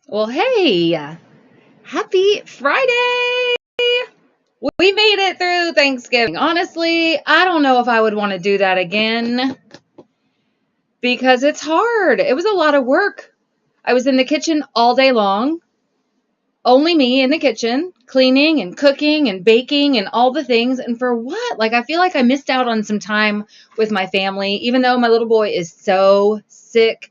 Well, hey, happy Friday! We made it through Thanksgiving. Honestly, I don't know if I would want to do that again because it's hard. It was a lot of work. I was in the kitchen all day long, only me in the kitchen, cleaning and cooking and baking and all the things. And for what? Like, I feel like I missed out on some time with my family, even though my little boy is so sick.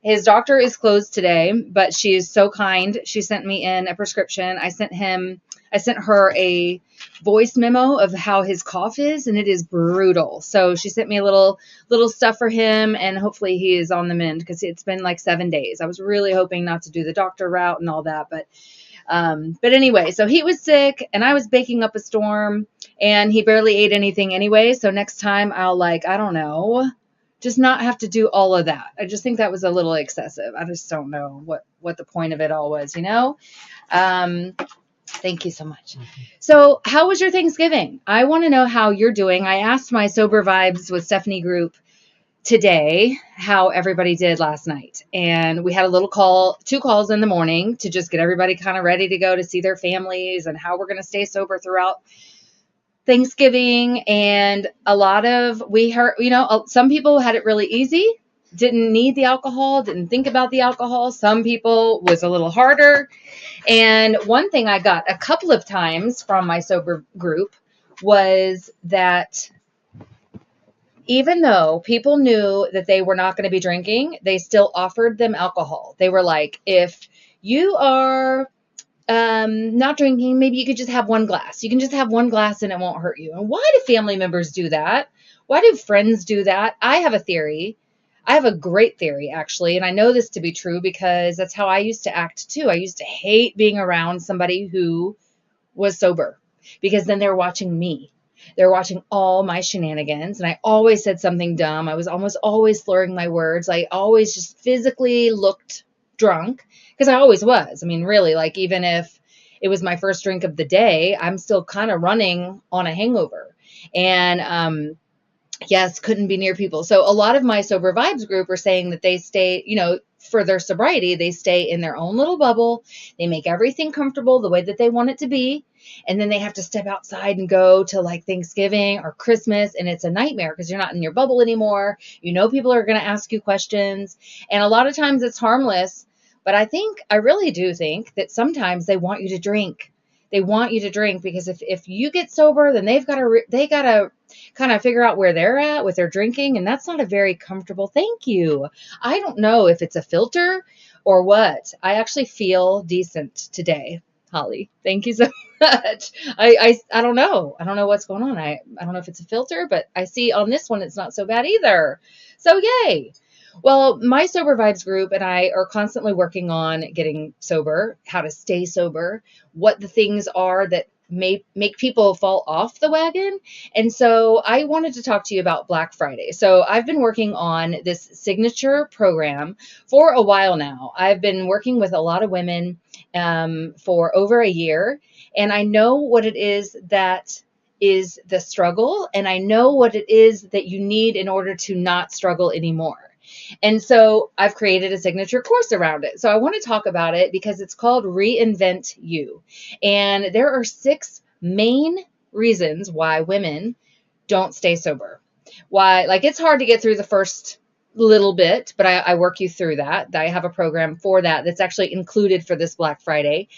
His doctor is closed today, but she is so kind. She sent me in a prescription. I sent her a voice memo of how his cough is, and it is brutal. So she sent me a little stuff for him, and hopefully he is on the mend because it's been like 7 days. I was really hoping not to do the doctor route and all that, but anyway, so he was sick and I was baking up a storm and he barely ate anything anyway. So next time I'll I don't know, just not have to do all of that. I just think that was a little excessive. I just don't know what the point of it all was. Um, Thank you so much. So how was your Thanksgiving? I want to know how you're doing. I asked my Sober Vibes with Stephanie group today how everybody did last night. And we had a little call, 2 calls in the morning to just get everybody kind of ready to go to see their families and how we're going to stay sober throughout Thanksgiving. And we heard, some people had it really easy, didn't need the alcohol, didn't think about the alcohol. Some people was a little harder. And one thing I got a couple of times from my sober group was that even though people knew that they were not going to be drinking, they still offered them alcohol. They were like, if you are not drinking, maybe you could just have one glass. You can just have one glass and it won't hurt you. And why do family members do that? Why do friends do that? I have a theory. I have a great theory, actually. And I know this to be true because that's how I used to act too. I used to hate being around somebody who was sober because then they're watching me. They're watching all my shenanigans. And I always said something dumb. I was almost always slurring my words. I always just physically looked drunk because I always was. I mean, really, like even if it was my first drink of the day, I'm still kind of running on a hangover. And yes, couldn't be near people. So a lot of my Sober Vibes group are saying that they stay, for their sobriety, they stay in their own little bubble. They make everything comfortable the way that they want it to be. And then they have to step outside and go to like Thanksgiving or Christmas. And it's a nightmare because you're not in your bubble anymore. People are going to ask you questions. And a lot of times it's harmless. But I really do think that sometimes they want you to drink. They want you to drink because if you get sober, then they got to kind of figure out where they're at with their drinking. And that's not a very comfortable thank you. I don't know if it's a filter or what. I actually feel decent today, Holly. Thank you so much. I don't know. I don't know what's going on. I don't know if it's a filter, but I see on this one it's not so bad either. So yay. Well, my Sober Vibes group and I are constantly working on getting sober, how to stay sober, what the things are that may make people fall off the wagon. And so I wanted to talk to you about Black Friday. So I've been working on this signature program for a while now. I've been working with a lot of women for over a year, and I know what it is that is the struggle, and I know what it is that you need in order to not struggle anymore. And so I've created a signature course around it. So I want to talk about it because it's called Reinvent You. And there are 6 main reasons why women don't stay sober. Why, it's hard to get through the first little bit, but I work you through that. I have a program for that that's actually included for this Black Friday,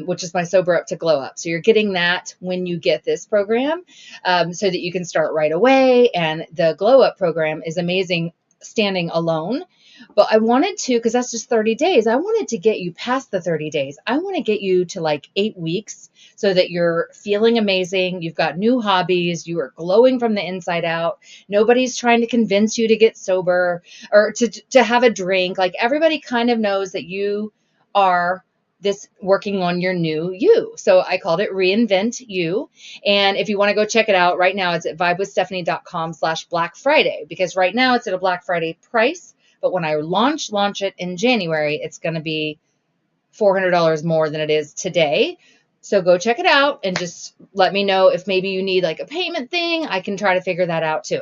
which is my Sober Up to Glow Up. So you're getting that when you get this program so that you can start right away. And the Glow Up program is amazing standing alone. But I wanted to, because that's just 30 days, I wanted to get you past the 30 days. I want to get you to 8 weeks so that you're feeling amazing. You've got new hobbies. You are glowing from the inside out. Nobody's trying to convince you to get sober or to have a drink. Everybody kind of knows that you are this working on your new you. So I called it Reinvent You. And if you want to go check it out right now, it's at vibewithstephanie.com/Black Friday, because right now it's at a Black Friday price. But when I launch it in January, it's going to be $400 more than it is today. So go check it out and just let me know if maybe you need a payment thing. I can try to figure that out too.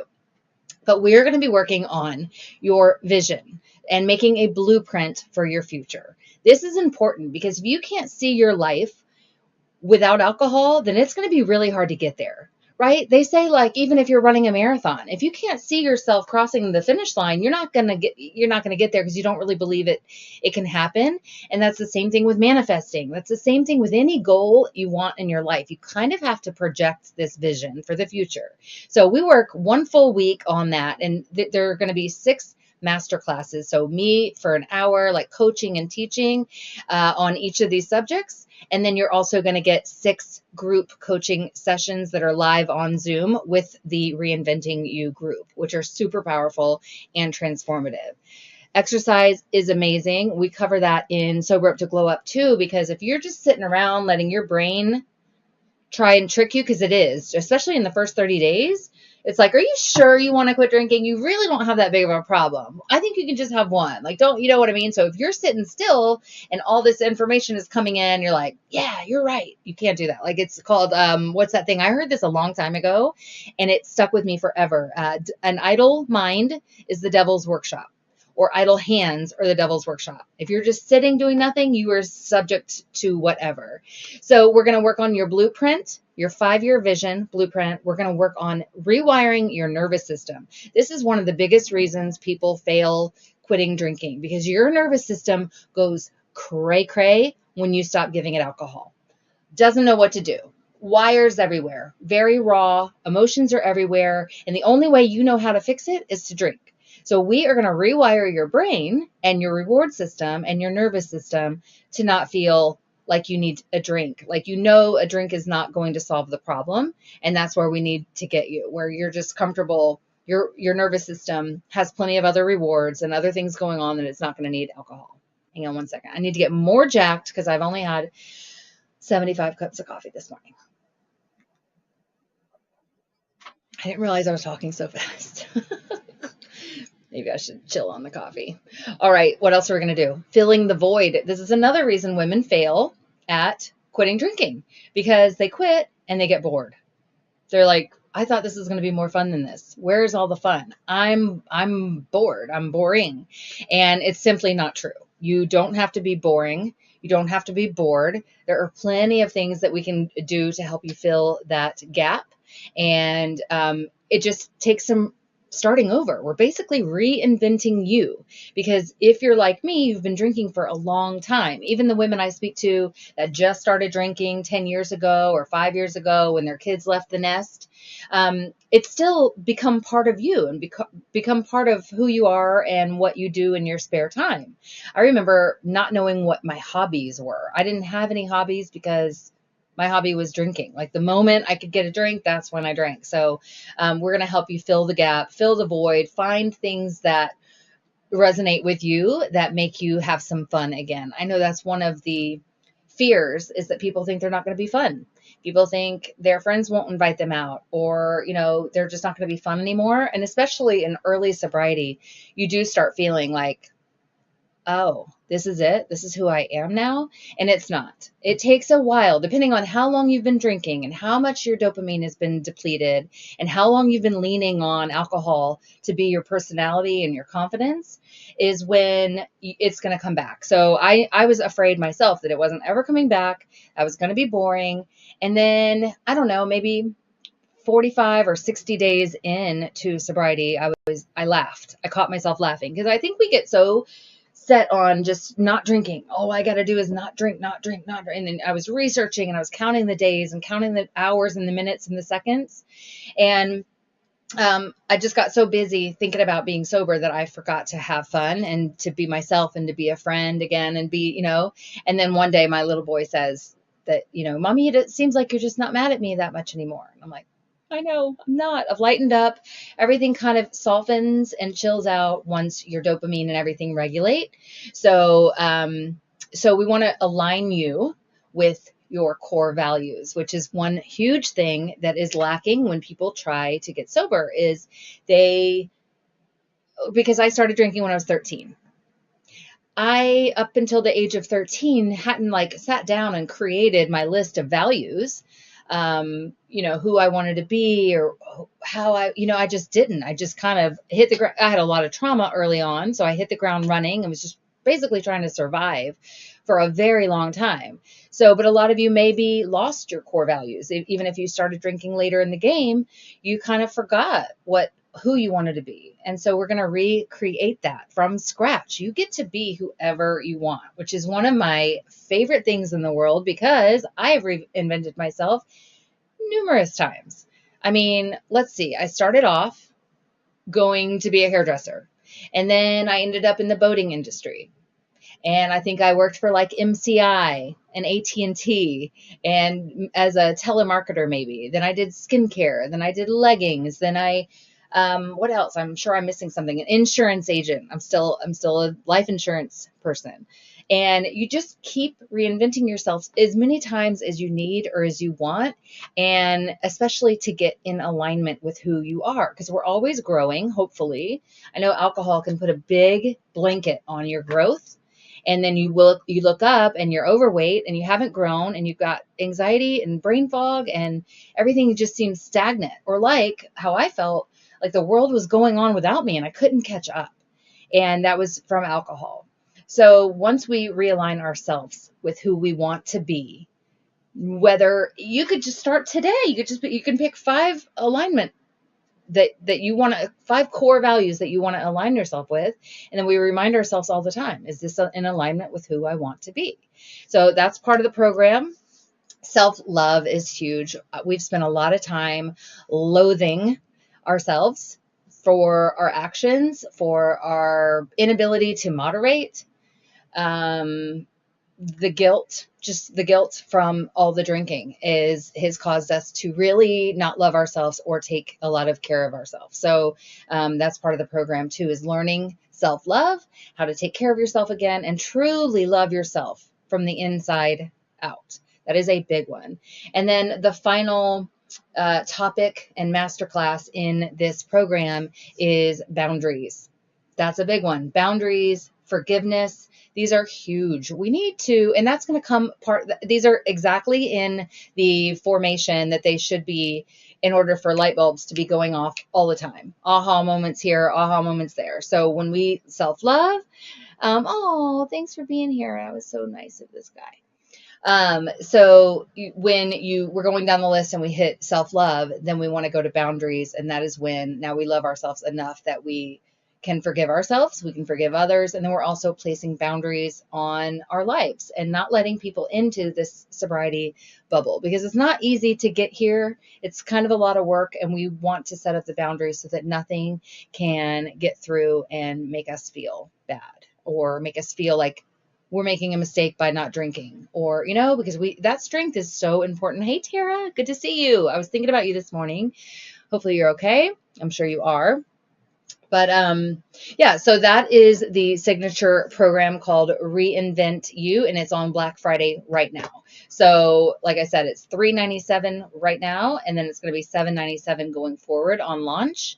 But we're going to be working on your vision and making a blueprint for your future. This is important because if you can't see your life without alcohol, then it's going to be really hard to get there, right? They say, like, even if you're running a marathon, if you can't see yourself crossing the finish line, you're not going to get there because you don't really believe it can happen. And that's the same thing with manifesting. That's the same thing with any goal you want in your life. You kind of have to project this vision for the future. So we work one full week on that, and there are going to be 6 master classes. So me for an hour, like coaching and teaching on each of these subjects. And then you're also going to get 6 group coaching sessions that are live on Zoom with the Reinventing You group, which are super powerful and transformative. Exercise is amazing. We cover that in Sober Up to Glow Up too, because if you're just sitting around letting your brain try and trick you, because it is, especially in the first 30 days, it's like, are you sure you want to quit drinking? You really don't have that big of a problem. I think you can just have one. Like, don't, you know what I mean? So if you're sitting still and all this information is coming in, you're like, yeah, you're right. You can't do that. Like, it's called, what's that thing? I heard this a long time ago and it stuck with me forever. An idle mind is the devil's workshop, or idle hands are the devil's workshop. If you're just sitting doing nothing, you are subject to whatever. So we're going to work on your blueprint, your 5-year vision blueprint. We're going to work on rewiring your nervous system. This is one of the biggest reasons people fail quitting drinking, because your nervous system goes cray cray when you stop giving it alcohol. Doesn't know what to do. Wires everywhere, very raw, emotions are everywhere. And the only way you know how to fix it is to drink. So we are going to rewire your brain and your reward system and your nervous system to not feel like you need a drink. Like, you know, a drink is not going to solve the problem. And that's where we need to get you, where you're just comfortable. Your nervous system has plenty of other rewards and other things going on that it's not going to need alcohol. Hang on one second. I need to get more jacked because I've only had 75 cups of coffee this morning. I didn't realize I was talking so fast. Maybe I should chill on the coffee. All right, what else are we going to do? Filling the void. This is another reason women fail at quitting drinking, because they quit and they get bored. They're like, I thought this was going to be more fun than this. Where's all the fun? I'm bored. I'm boring. And it's simply not true. You don't have to be boring. You don't have to be bored. There are plenty of things that we can do to help you fill that gap. And it just takes some starting over. We're basically reinventing you, because if you're like me, you've been drinking for a long time. Even the women I speak to that just started drinking 10 years ago or 5 years ago when their kids left the nest, it's still become part of you and become part of who you are and what you do in your spare time. I remember not knowing what my hobbies were. I didn't have any hobbies because my hobby was drinking. Like, the moment I could get a drink, that's when I drank. So we're going to help you fill the gap, fill the void, find things that resonate with you, that make you have some fun again. I know that's one of the fears, is that people think they're not going to be fun. People think their friends won't invite them out, or, you know, they're just not going to be fun anymore. And especially in early sobriety, you do start feeling like, oh, this is it. This is who I am now. And it's not. It takes a while, depending on how long you've been drinking and how much your dopamine has been depleted and how long you've been leaning on alcohol to be your personality and your confidence, is when it's going to come back. So I was afraid myself that it wasn't ever coming back. I was going to be boring. And then, I don't know, maybe 45 or 60 days into sobriety, I laughed. I caught myself laughing, because I think we get so set on just not drinking. All I got to do is not drink, not drink, not drink. And then I was researching and I was counting the days and counting the hours and the minutes and the seconds. And I just got so busy thinking about being sober that I forgot to have fun and to be myself and to be a friend again and be, you know. And then one day my little boy says that, you know, Mommy, it seems like you're just not mad at me that much anymore. And I'm like, I know, I'm not. I've lightened up. Everything kind of softens and chills out once your dopamine and everything regulate. So, so we want to align you with your core values, which is one huge thing that is lacking when people try to get sober, is because I started drinking when I was 13. I, up until the age of 13, hadn't like sat down and created my list of values, you know, who I wanted to be or how I just didn't. I just kind of hit the ground. I had a lot of trauma early on, so I hit the ground running and was just basically trying to survive for a very long time. So, but a lot of you maybe lost your core values. Even if you started drinking later in the game, you kind of forgot who you wanted to be. And so we're going to recreate that from scratch. You get to be whoever you want, which is one of my favorite things in the world because I have reinvented myself numerous times. I mean, let's see. I started off going to be a hairdresser, and then I ended up in the boating industry. And I think I worked for like MCI and AT&T and as a telemarketer maybe. Then I did skincare. Then I did leggings. Then what else? I'm sure I'm missing something. An insurance agent. I'm still a life insurance person. And you just keep reinventing yourself as many times as you need or as you want. And especially to get in alignment with who you are, because we're always growing, hopefully. I know alcohol can put a big blanket on your growth. And then you look up and you're overweight and you haven't grown and you've got anxiety and brain fog and everything just seems stagnant, or like how I felt like the world was going on without me and I couldn't catch up. And that was from alcohol. So once we realign ourselves with who we want to be, whether you could just start today, you can pick 5 alignment that you want to, 5 core values that you want to align yourself with. And then we remind ourselves all the time, is this in alignment with who I want to be? So that's part of the program. Self-love is huge. We've spent a lot of time loathing ourselves for our actions, for our inability to moderate, the guilt from all the drinking has caused us to really not love ourselves or take a lot of care of ourselves. So that's part of the program too, is learning self-love, how to take care of yourself again and truly love yourself from the inside out. That is a big one. And then the final topic and masterclass in this program is boundaries. That's a big one. Boundaries, forgiveness. These are huge. We need to, and that's going to come these are exactly in the formation that they should be in order for light bulbs to be going off all the time. Aha moments here, aha moments there. So when we self-love, oh, thanks for being here. I was so nice of this guy. So when we're going down the list and we hit self-love, then we want to go to boundaries. And that is when now we love ourselves enough that we can forgive ourselves, we can forgive others. And then we're also placing boundaries on our lives and not letting people into this sobriety bubble, because it's not easy to get here. It's kind of a lot of work, and we want to set up the boundaries so that nothing can get through and make us feel bad or make us feel like we're making a mistake by not drinking, or, because that strength is so important. Hey, Tara, good to see you. I was thinking about you this morning. Hopefully you're okay. I'm sure you are. But yeah, so that is the signature program called Reinvent You, and it's on Black Friday right now. So like I said, it's $397 right now, and then it's going to be $797 going forward on launch.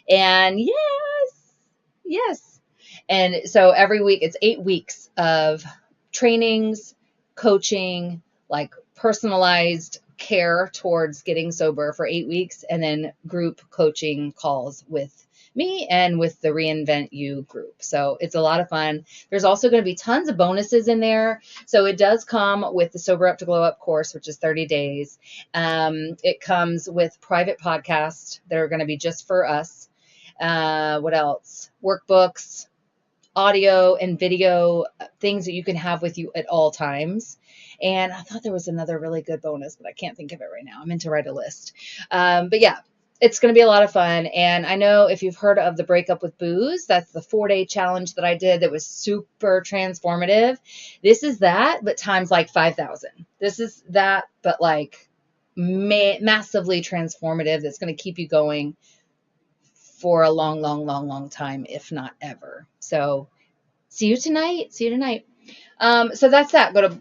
And yes. And so every week, it's 8 weeks of trainings, coaching, like personalized care towards getting sober for 8 weeks, and then group coaching calls with me and with the Reinvent You group. So it's a lot of fun. There's also going to be tons of bonuses in there. So it does come with the Sober Up to Glow Up course, which is 30 days. It comes with private podcasts that are going to be just for us. What else? Workbooks, audio and video, things that you can have with you at all times. And I thought there was another really good bonus, but I can't think of it right now. I meant to write a list. But yeah, it's going to be a lot of fun. And I know if you've heard of the Breakup with Booze, that's the 4-day challenge that I did that was super transformative. This is that, but times like 5,000. This is that, but like massively transformative. That's going to keep you going for a long, long, long, long time, if not ever. So see you tonight. So that's that. Go to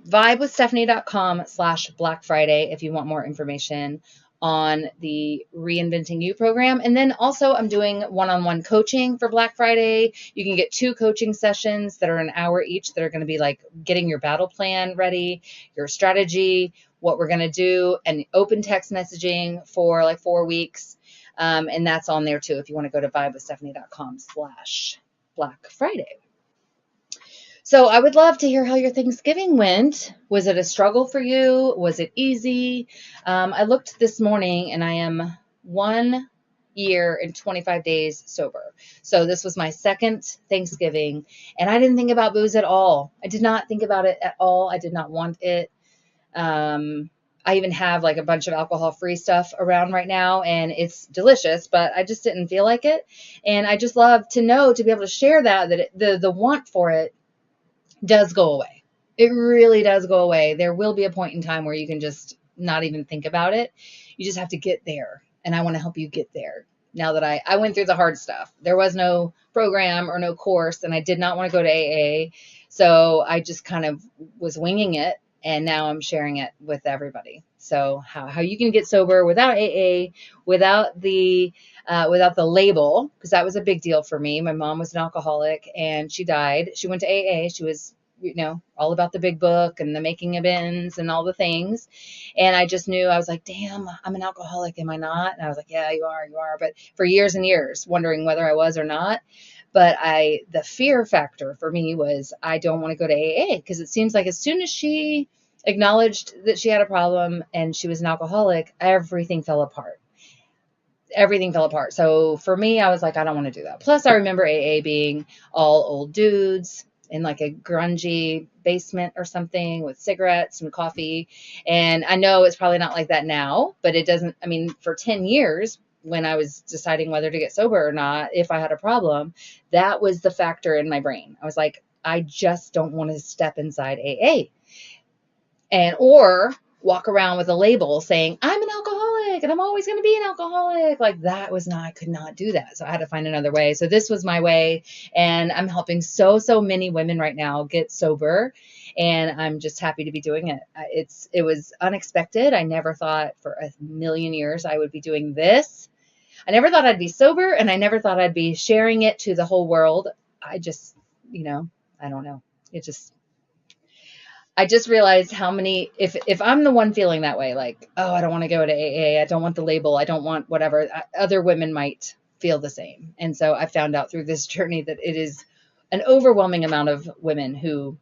vibewithstephanie.com/Black Friday if you want more information on the Reinventing You program. And then also I'm doing one-on-one coaching for Black Friday. You can get 2 coaching sessions that are an hour each that are going to be like getting your battle plan ready, your strategy, what we're going to do, and open text messaging for like 4 weeks. And that's on there too if you want to go to vibewithstephanie.com/Black Friday. So I would love to hear how your Thanksgiving went. Was it a struggle for you? Was it easy? I looked this morning and I am 1 year and 25 days sober. So this was my second Thanksgiving and I didn't think about booze at all. I did not think about it at all. I did not want it. I even have like a bunch of alcohol free stuff around right now and it's delicious, but I just didn't feel like it. And I just love to know, to be able to share the want for it does go away. It really does go away. There will be a point in time where you can just not even think about it. You just have to get there. And I want to help you get there. Now that I went through the hard stuff, there was no program or no course, and I did not want to go to AA. So I just kind of was winging it. And now I'm sharing it with everybody. So how you can get sober without AA, without the label, because that was a big deal for me. My mom was an alcoholic and she died. She went to AA. She was, all about the big book and the making amends and all the things. And I just knew, I was like, damn, I'm an alcoholic. Am I not? And I was like, yeah, you are. But for years and years, wondering whether I was or not. But the fear factor for me was I don't want to go to AA because it seems like as soon as she acknowledged that she had a problem and she was an alcoholic, everything fell apart. So for me, I was like, I don't want to do that. Plus, I remember AA being all old dudes in like a grungy basement or something with cigarettes and coffee. And I know it's probably not like that now, but it doesn't, I mean, for 10 years, when I was deciding whether to get sober or not, if I had a problem, that was the factor in my brain. I was like, I just don't want to step inside AA or walk around with a label saying I'm an alcoholic and I'm always going to be an alcoholic. Like I could not do that. So I had to find another way. So this was my way, and I'm helping so many women right now get sober, and I'm just happy to be doing it. It was unexpected. I never thought for a million years I would be doing this. I never thought I'd be sober, and I never thought I'd be sharing it to the whole world. I just, I don't know. I just realized how many, if I'm the one feeling that way, like, oh, I don't want to go to AA, I don't want the label, I don't want whatever, other women might feel the same. And so I found out through this journey that it is an overwhelming amount of women who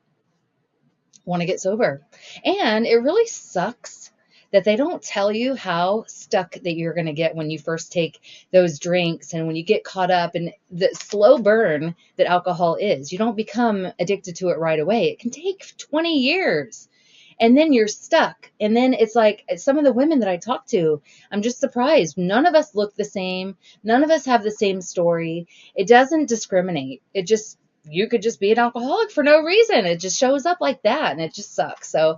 want to get sober. And it really sucks that they don't tell you how stuck that you're going to get when you first take those drinks and when you get caught up in the slow burn that alcohol is. You don't become addicted to it right away. It can take 20 years. And then you're stuck. And then it's like some of the women that I talk to, I'm just surprised. None of us look the same. None of us have the same story. It doesn't discriminate. You could just be an alcoholic for no reason. It just shows up like that, and it just sucks. So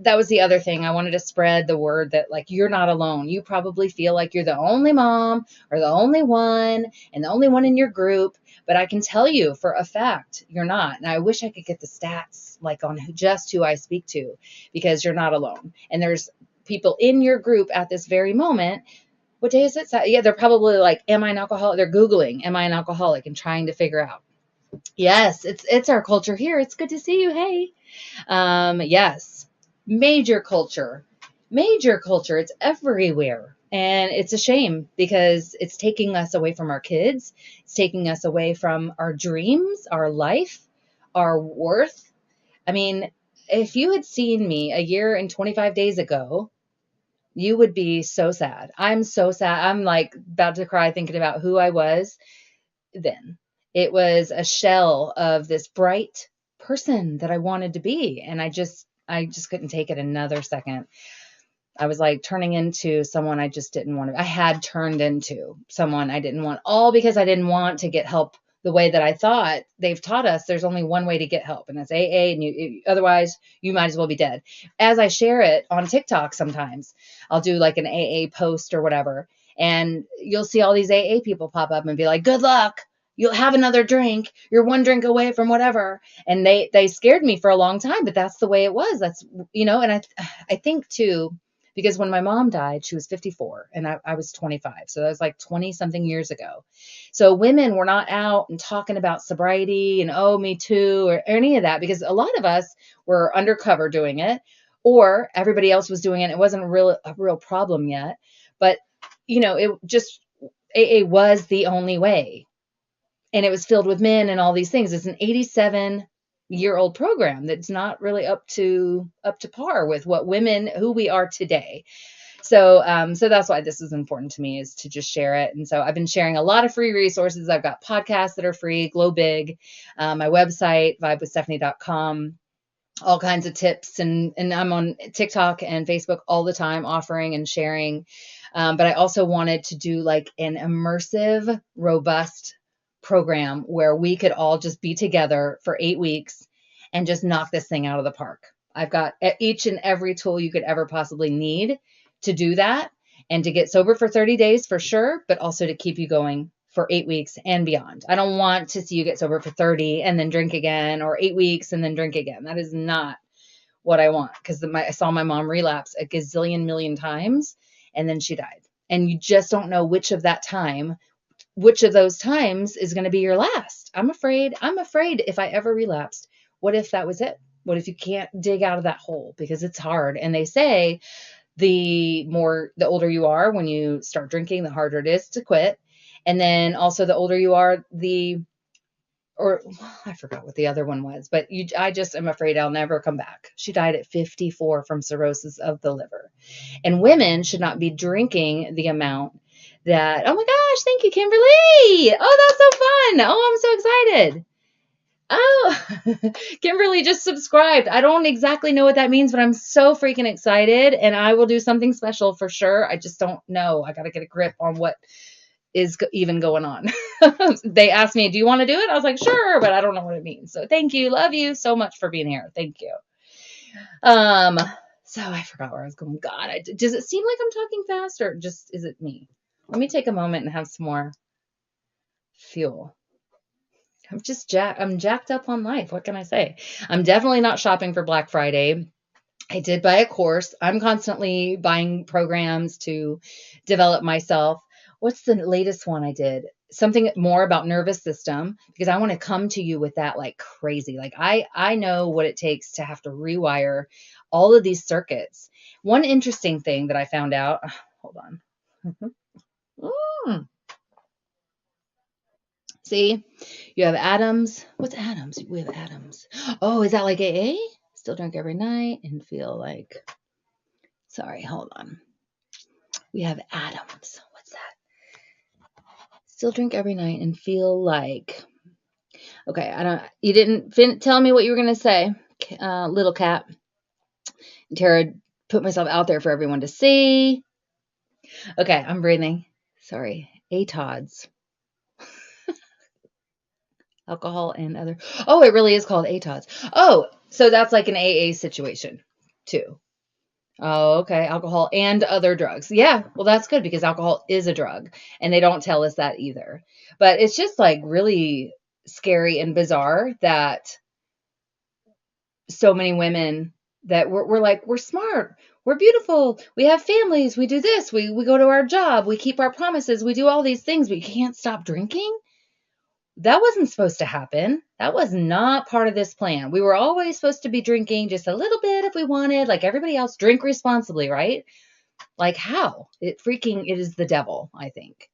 that was the other thing. I wanted to spread the word that, like, you're not alone. You probably feel like you're the only mom or the only one and the only one in your group. But I can tell you for a fact, you're not. And I wish I could get the stats like on just who I speak to, because you're not alone. And there's people in your group at this very moment. What day is it? Yeah, they're probably like, am I an alcoholic? They're Googling, am I an alcoholic, and trying to figure out. Yes, it's our culture here. It's good to see you. Hey. Yes. Major culture. Major culture. It's everywhere. And it's a shame because it's taking us away from our kids. It's taking us away from our dreams, our life, our worth. I mean, if you had seen me a year and 25 days ago, you would be so sad. I'm so sad. I'm like about to cry thinking about who I was then. It was a shell of this bright person that I wanted to be. And I just couldn't take it another second. I was like turning into someone I just didn't want to. I had turned into someone I didn't want, all because I didn't want to get help the way that I thought. They've taught us there's only one way to get help, and that's AA. And otherwise, you might as well be dead. As I share it on TikTok, sometimes I'll do like an AA post or whatever, and you'll see all these AA people pop up and be like, "Good luck. You'll have another drink. You're one drink away from whatever." And they scared me for a long time, but that's the way it was. That's, and I think too, because when my mom died, she was 54 and I was 25. So that was like 20 something years ago. So women were not out and talking about sobriety and, oh, me too, or any of that, because a lot of us were undercover doing it, or everybody else was doing it. It wasn't a real problem yet, but it just, AA was the only way. And it was filled with men and all these things. It's an 87 year-old program that's not really up to par with what women who we are today. So that's why this is important to me, is to just share it. And so I've been sharing a lot of free resources. I've got podcasts that are free, Glow Big, my website, vibewithstephanie.com, all kinds of tips. And I'm on TikTok and Facebook all the time, offering and sharing. But I also wanted to do like an immersive, robust program where we could all just be together for 8 weeks and just knock this thing out of the park. I've got each and every tool you could ever possibly need to do that, and to get sober for 30 days for sure, but also to keep you going for 8 weeks and beyond. I don't want to see you get sober for 30 and then drink again, or 8 weeks and then drink again. That is not what I want, because I saw my mom relapse a gazillion million times and then she died. And you just don't know which of those times is going to be your last. I'm afraid if I ever relapsed, what if that was it? What if you can't dig out of that hole? Because it's hard. And they say the older you are when you start drinking, the harder it is to quit. And then also the older you are, I forgot what the other one was, but I just am afraid I'll never come back. She died at 54 from cirrhosis of the liver. And women should not be drinking the amount that, oh my gosh, thank you, Kimberly. Oh, that's so fun. Oh, I'm so excited. Oh, Kimberly just subscribed. I don't exactly know what that means, but I'm so freaking excited, and I will do something special for sure. I just don't know. I got to get a grip on what is even going on. They asked me, do you want to do it? I was like, sure, but I don't know what it means. So thank you. Love you so much for being here. Thank you. So I forgot where I was going. God, does it seem like I'm talking fast, or just is it me? Let me take a moment and have some more fuel. I'm jacked up on life. What can I say? I'm definitely not shopping for Black Friday. I did buy a course. I'm constantly buying programs to develop myself. What's the latest one I did? Something more about nervous system, because I want to come to you with that like crazy. Like I know what it takes to have to rewire all of these circuits. One interesting thing that I found out, hold on. See, you have atoms. What's atoms? We have atoms. Oh, is that like AA? Still drink every night and feel like, sorry, hold on. We have atoms. What's that? Still drink every night and feel like, okay, you didn't tell me what you were going to say, little cat. Tara, put myself out there for everyone to see. Okay, I'm breathing. Sorry. ATODs. Alcohol and other. Oh, it really is called ATODs. Oh, so that's like an AA situation too. Oh, okay. Alcohol and other drugs. Yeah. Well, that's good, because alcohol is a drug, and they don't tell us that either. But it's just like really scary and bizarre that so many women that we're like, we're smart, we're beautiful, we have families, we do this, we go to our job, we keep our promises, we do all these things, but you can't stop drinking. That wasn't supposed to happen. That was not part of this plan. We were always supposed to be drinking just a little bit if we wanted, like everybody else. Drink responsibly, right? Like how? It is the devil, I think.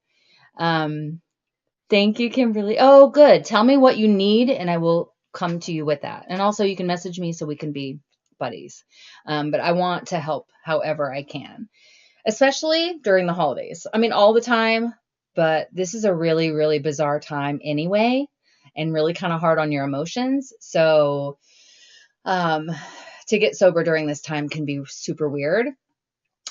Thank you, Kimberly. Oh, good. Tell me what you need, and I will come to you with that. And also, you can message me so we can be buddies. But I want to help however I can, especially during the holidays. I mean, all the time, but this is a really, really bizarre time anyway, and really kind of hard on your emotions. So to get sober during this time can be super weird.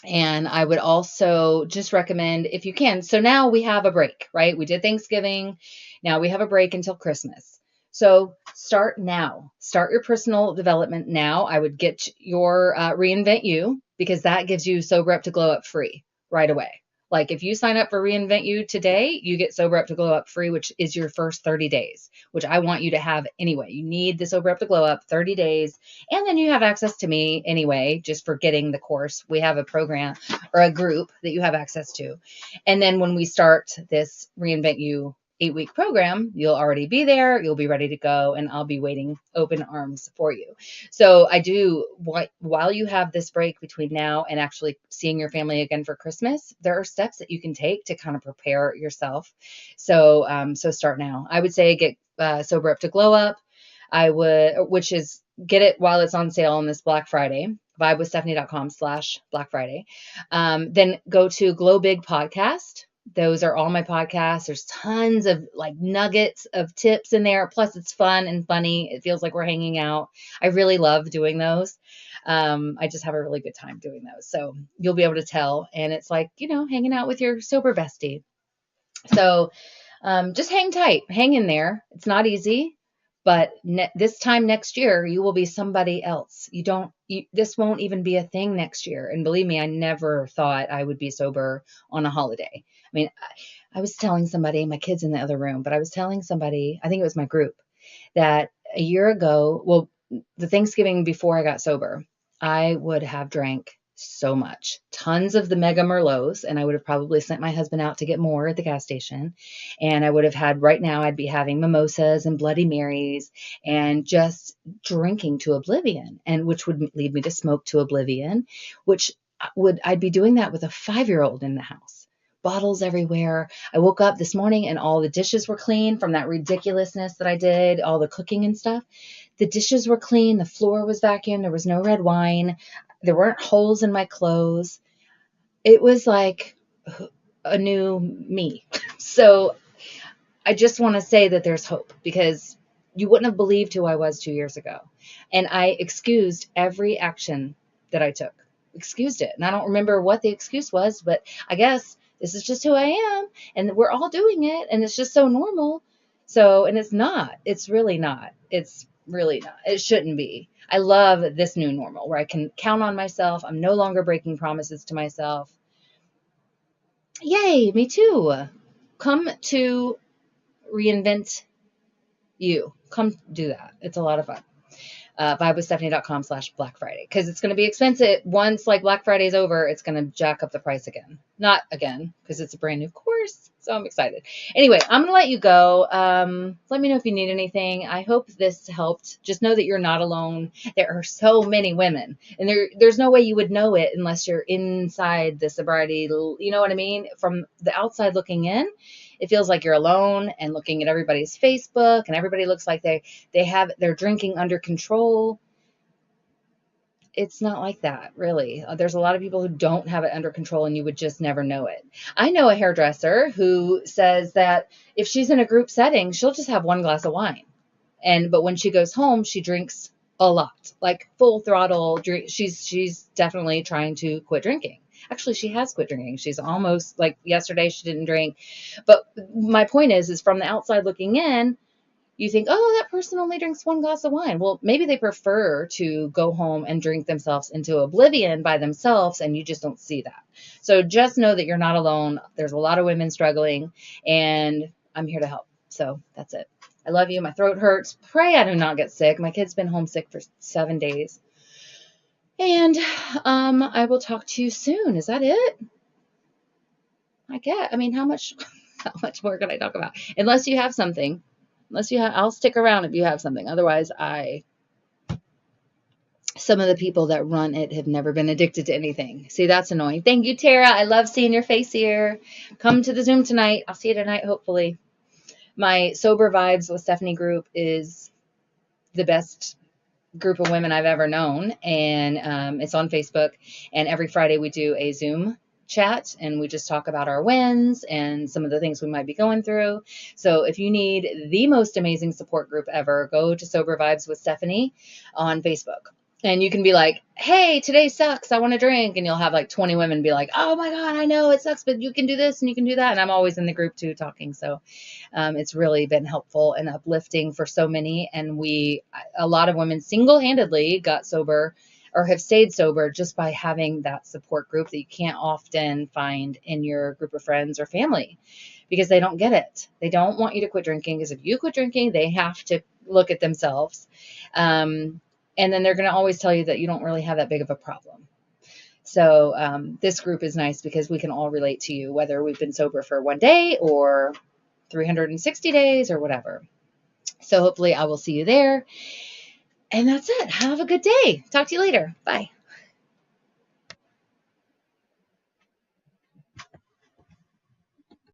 And I would also just recommend, if you can. So now we have a break, right? We did Thanksgiving. Now we have a break until Christmas. So start now. Start your personal development now. I would get your Reinvent You, because that gives you Sober Up to Glow Up free right away. Like if you sign up for Reinvent You today, you get Sober Up to Glow Up free, which is your first 30 days, which I want you to have anyway. You need the Sober Up to Glow Up 30 days. And then you have access to me anyway, just for getting the course. We have a program or a group that you have access to. And then when we start this Reinvent You 8-week program, you'll already be there, you'll be ready to go, and I'll be waiting open arms for you. So I do, while you have this break between now and actually seeing your family again for Christmas, there are steps that you can take to kind of prepare yourself. So start now. I would say get Sober Up to Glow Up. which is get it while it's on sale on this Black Friday, vibewithstephanie.com/Black Friday. Then go to Glow Big Podcast. Those are all my podcasts. There's tons of like nuggets of tips in there. Plus it's fun and funny. It feels like we're hanging out. I really love doing those. I just have a really good time doing those. So you'll be able to tell. And it's like, hanging out with your sober bestie. So just hang tight, hang in there. It's not easy, but this time next year, you will be somebody else. This won't even be a thing next year. And believe me, I never thought I would be sober on a holiday. I mean, I was telling somebody, my kid's in the other room, but I was telling somebody, I think it was my group, that a year ago, well, the Thanksgiving before I got sober, I would have drank so much, tons of the Mega Merlots, and I would have probably sent my husband out to get more at the gas station. And I would have had, right now, I'd be having mimosas and Bloody Marys and just drinking to oblivion, and which would lead me to smoke to oblivion, I'd be doing that with a 5-year-old in the house. Bottles everywhere. I woke up this morning and all the dishes were clean from that ridiculousness that I did, all the cooking and stuff. The dishes were clean. The floor was vacuumed. There was no red wine. There weren't holes in my clothes. It was like a new me. So I just want to say that there's hope, because you wouldn't have believed who I was 2 years ago. And I excused every action that I took. Excused it. And I don't remember what the excuse was, but I guess this is just who I am. And we're all doing it. And it's just so normal. And it's not. It's really not. It's really not. It shouldn't be. I love this new normal where I can count on myself. I'm no longer breaking promises to myself. Yay, me too. Come to Reinvent You. Come do that. It's a lot of fun. vibewithstephanie.com/Black Friday, because it's going to be expensive. Once like Black Friday is over, it's going to jack up the price again. Not again, because it's a brand new course. So I'm excited. Anyway, I'm going to let you go. Let me know if you need anything. I hope this helped. Just know that you're not alone. There are so many women, and there's no way you would know it unless you're inside the sobriety. You know what I mean? From the outside looking in, it feels like you're alone, and looking at everybody's Facebook, and everybody looks like they're drinking under control. It's not like that, really. There's a lot of people who don't have it under control, and you would just never know it. I know a hairdresser who says that if she's in a group setting, she'll just have one glass of wine. But when she goes home, she drinks a lot, like full throttle drink. She's definitely trying to quit drinking. Actually, she has quit drinking. She's almost, like yesterday, she didn't drink. But my point is from the outside looking in, you think, oh, that person only drinks one glass of wine. Well, maybe they prefer to go home and drink themselves into oblivion by themselves, and you just don't see that. So just know that you're not alone. There's a lot of women struggling, and I'm here to help. So that's it. I love you. My throat hurts. Pray I do not get sick. My kid's been homesick for 7 days. And I will talk to you soon. Is that it? How much more can I talk about? Unless you have something. I'll stick around if you have something. Otherwise, some of the people that run it have never been addicted to anything. See, that's annoying. Thank you, Tara. I love seeing your face here. Come to the Zoom tonight. I'll see you tonight, hopefully. My Sober Vibes with Stephanie group is the best group of women I've ever known. And it's on Facebook. And every Friday we do a Zoom chat, and we just talk about our wins and some of the things we might be going through. So if you need the most amazing support group ever, go to Sober Vibes with Stephanie on Facebook. And you can be like, hey, today sucks, I want to drink. And you'll have like 20 women be like, oh my God, I know it sucks, but you can do this and you can do that. And I'm always in the group too talking. So it's really been helpful and uplifting for so many. And a lot of women single-handedly got sober or have stayed sober just by having that support group that you can't often find in your group of friends or family, because they don't get it. They don't want you to quit drinking, because if you quit drinking, they have to look at themselves. And then they're going to always tell you that you don't really have that big of a problem. So this group is nice because we can all relate to you, whether we've been sober for 1 day or 360 days or whatever. So hopefully I will see you there. And that's it. Have a good day. Talk to you later. Bye.